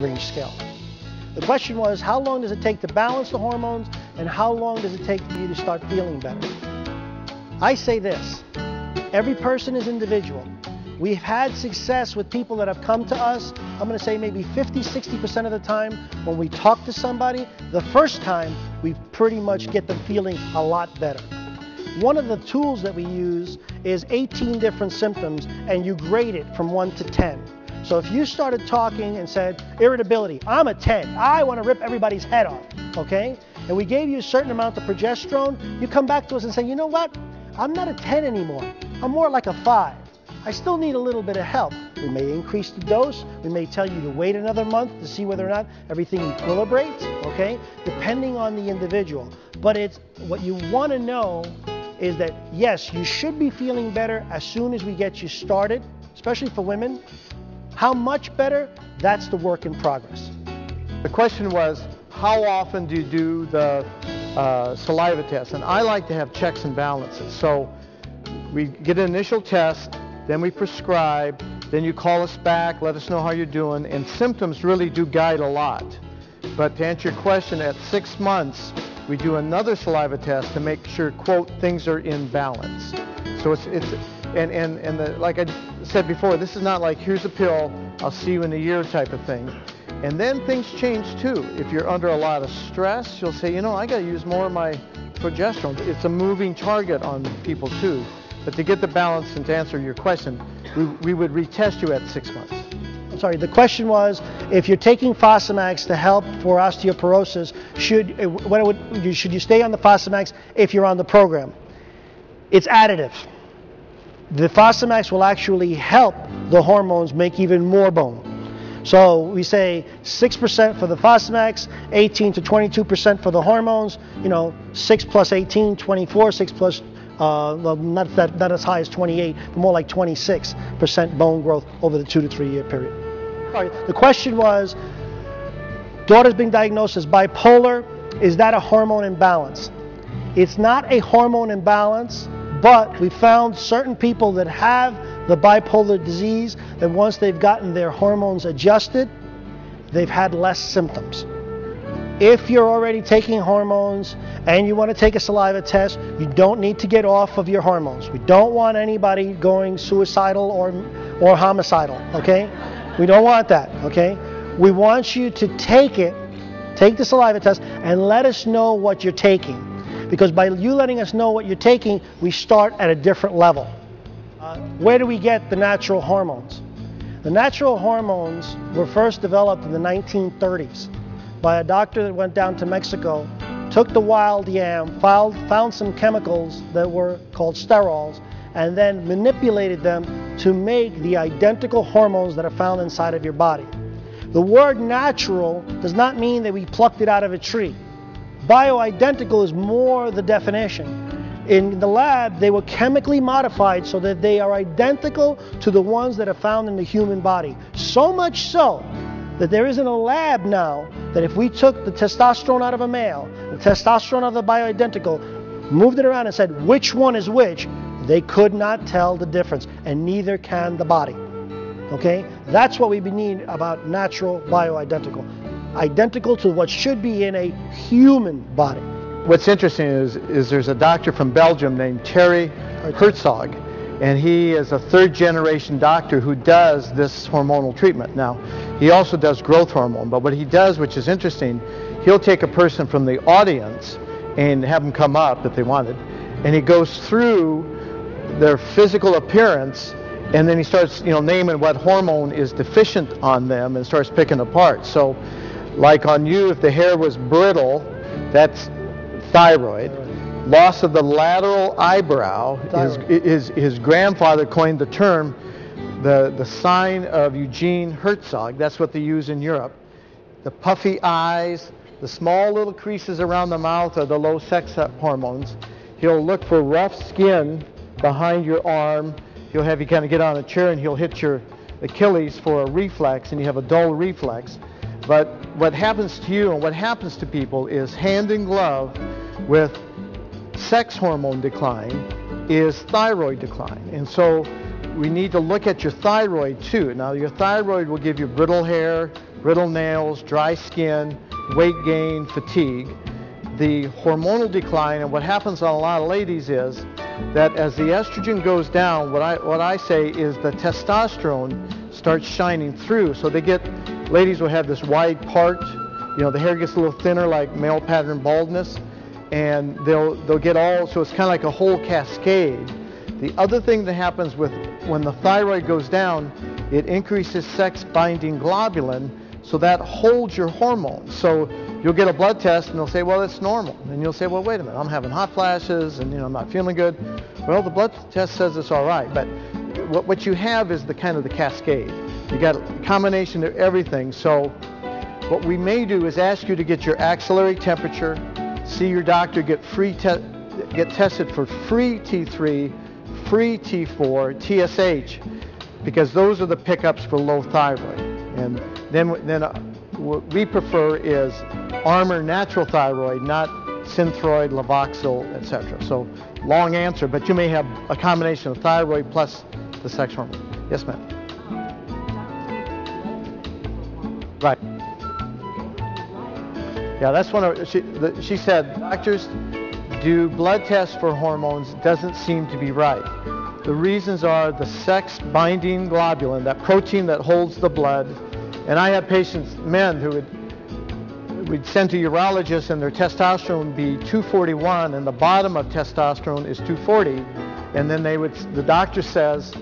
range scale. The question was, how long does it take to balance the hormones, and how long does it take for you to start feeling better? I say this, every person is individual. We've had success with people that have come to us, I'm going to say maybe 50–60% of the time when we talk to somebody, the first time we pretty much get them feeling a lot better. One of the tools that we use is 18 different symptoms, and you grade it from 1 to 10. So if you started talking and said, irritability, I'm a 10, I want to rip everybody's head off, okay? And we gave you a certain amount of progesterone, you come back to us and say, you know what? I'm not a 10 anymore, I'm more like a 5. I still need a little bit of help. We may increase the dose, we may tell you to wait another month to see whether or not everything equilibrates, okay? Depending on the individual. But it's what you want to know is that, yes, you should be feeling better as soon as we get you started, especially for women. How much better? That's the work in progress. The question was, how often do you do the saliva test? And I like to have checks and balances. So we get an initial test, then we prescribe, then you call us back, let us know how you're doing, and symptoms really do guide a lot. But to answer your question, at 6 months, we do another saliva test to make sure, quote, things are in balance. So like I said before, this is not like, here's a pill, I'll see you in a year type of thing. And then things change too. If you're under a lot of stress, you'll say, you know, I got to use more of my progesterone. It's a moving target on people too. But to get the balance and to answer your question, we would retest you at 6 months. I'm sorry, the question was, if you're taking Fosamax to help for osteoporosis, should you stay on the Fosamax if you're on the program? It's additive. The Fosamax will actually help the hormones make even more bone. So we say 6% for the Fosamax, 18 to 22% for the hormones, you know, 6 plus 18, 24, 6 plus well, not as high as 28, but more like 26% bone growth over the 2 to 3 year period. Sorry, the question was, daughter's being diagnosed as bipolar, is that a hormone imbalance? It's not a hormone imbalance, but we found certain people that have the bipolar disease that once they've gotten their hormones adjusted, they've had less symptoms. If you're already taking hormones and you want to take a saliva test, you don't need to get off of your hormones. We don't want anybody going suicidal or homicidal, okay? We don't want that, okay? We want you to take the saliva test, and let us know what you're taking. Because by you letting us know what you're taking, we start at a different level. Where do we get the natural hormones? The natural hormones were first developed in the 1930s. By a doctor that went down to Mexico, took the wild yam, found some chemicals that were called sterols, and then manipulated them to make the identical hormones that are found inside of your body. The word natural does not mean that we plucked it out of a tree. Bioidentical is more the definition. In the lab, they were chemically modified so that they are identical to the ones that are found in the human body. So much so that there is in a lab now that if we took the testosterone out of a male, the testosterone out of the bioidentical, moved it around and said which one is which, they could not tell the difference, and neither can the body. Okay? That's what we need about natural bioidentical. Identical to what should be in a human body. What's interesting is there's a doctor from Belgium named Terry Herzog, and he is a third-generation doctor who does this hormonal treatment. Now, he also does growth hormone, but what he does, which is interesting, he'll take a person from the audience and have them come up if they wanted, and he goes through their physical appearance, and then he starts, you know, naming what hormone is deficient on them and starts picking apart. So, like on you, if the hair was brittle, that's thyroid. Loss of the lateral eyebrow, his grandfather coined the term, the sign of Eugene Herzog. That's what they use in Europe. The puffy eyes, the small little creases around the mouth are the low sex hormones. He'll look for rough skin behind your arm. He'll have you kind of get on a chair and he'll hit your Achilles for a reflex, and you have a dull reflex. But what happens to you and what happens to people is hand in glove with sex hormone decline is thyroid decline. And so we need to look at your thyroid too. Now, your thyroid will give you brittle hair, brittle nails, dry skin, weight gain, fatigue. The hormonal decline, and what happens on a lot of ladies is that as the estrogen goes down, what I say is the testosterone starts shining through. So ladies will have this wide part, the hair gets a little thinner like male pattern baldness, and they'll get so it's kind of like a whole cascade. The other thing that happens when the thyroid goes down, it increases sex binding globulin, so that holds your hormones. So you'll get a blood test and they'll say, well, it's normal. And you'll say, well, wait a minute, I'm having hot flashes and I'm not feeling good. Well, the blood test says it's all right, but what you have is the kind of the cascade. You got a combination of everything. So what we may do is ask you to get your axillary temperature, see your doctor, get tested for free T3, free T4, TSH, because those are the pickups for low thyroid. And then what we prefer is Armour natural thyroid, not Synthroid, Levoxyl, etc. So long answer, but you may have a combination of thyroid plus the sex hormone. Yes, ma'am. Right. Yeah, that's one of she said doctors do blood tests for hormones doesn't seem to be right. The reasons are the sex binding globulin, that protein that holds the blood. And I have patients, men, who we'd send to urologists and their testosterone would be 241 and the bottom of testosterone is 240. And then the doctor says,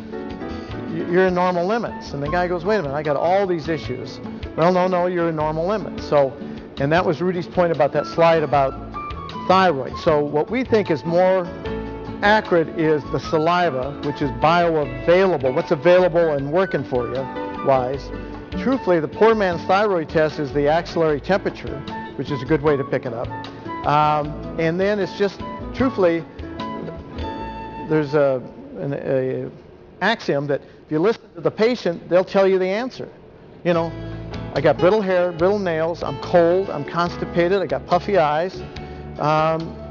you're in normal limits. And the guy goes, wait a minute, I got all these issues. Well, no, you're in normal limits. So, and that was Rudy's point about that slide about thyroid. So what we think is more accurate is the saliva, which is bioavailable, what's available and working for you, wise. Truthfully, the poor man's thyroid test is the axillary temperature, which is a good way to pick it up. And then it's just, truthfully, there's an axiom that if you listen to the patient, they'll tell you the answer. I got brittle hair, brittle nails, I'm cold, I'm constipated, I got puffy eyes.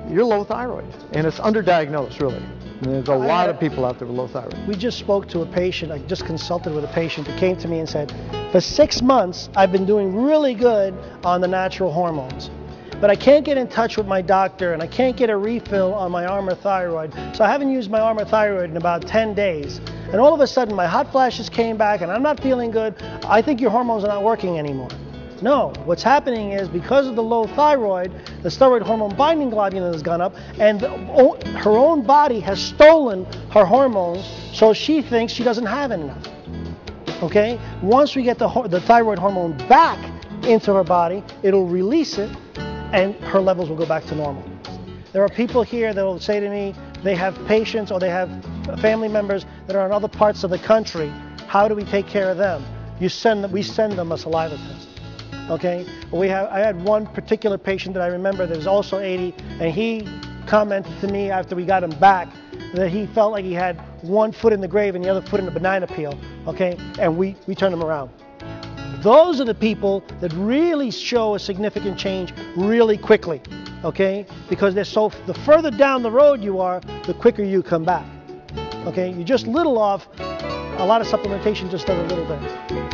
You're low thyroid, and it's underdiagnosed, really. And there's a lot of people out there with low thyroid. We just spoke to a patient, I just consulted with a patient who came to me and said, for 6 months, I've been doing really good on the natural hormones, but I can't get in touch with my doctor and I can't get a refill on my Armour thyroid, so I haven't used my Armour thyroid in about 10 days. And all of a sudden, my hot flashes came back and I'm not feeling good. I think your hormones are not working anymore. No, what's happening is because of the low thyroid, the steroid hormone binding globulin has gone up, and her own body has stolen her hormones, so she thinks she doesn't have enough. Okay? Once we get the thyroid hormone back into her body, it'll release it, and her levels will go back to normal. There are people here that will say to me, they have patients or they have family members that are in other parts of the country. How do we take care of them? We send them a saliva test. Okay, I had one particular patient that I remember that was also 80, and he commented to me after we got him back that he felt like he had one foot in the grave and the other foot in the banana peel. Okay, and we turned him around. Those are the people that really show a significant change really quickly. Okay, because the further down the road you are, the quicker you come back. Okay, you're just little off. A lot of supplementation just does a little bit.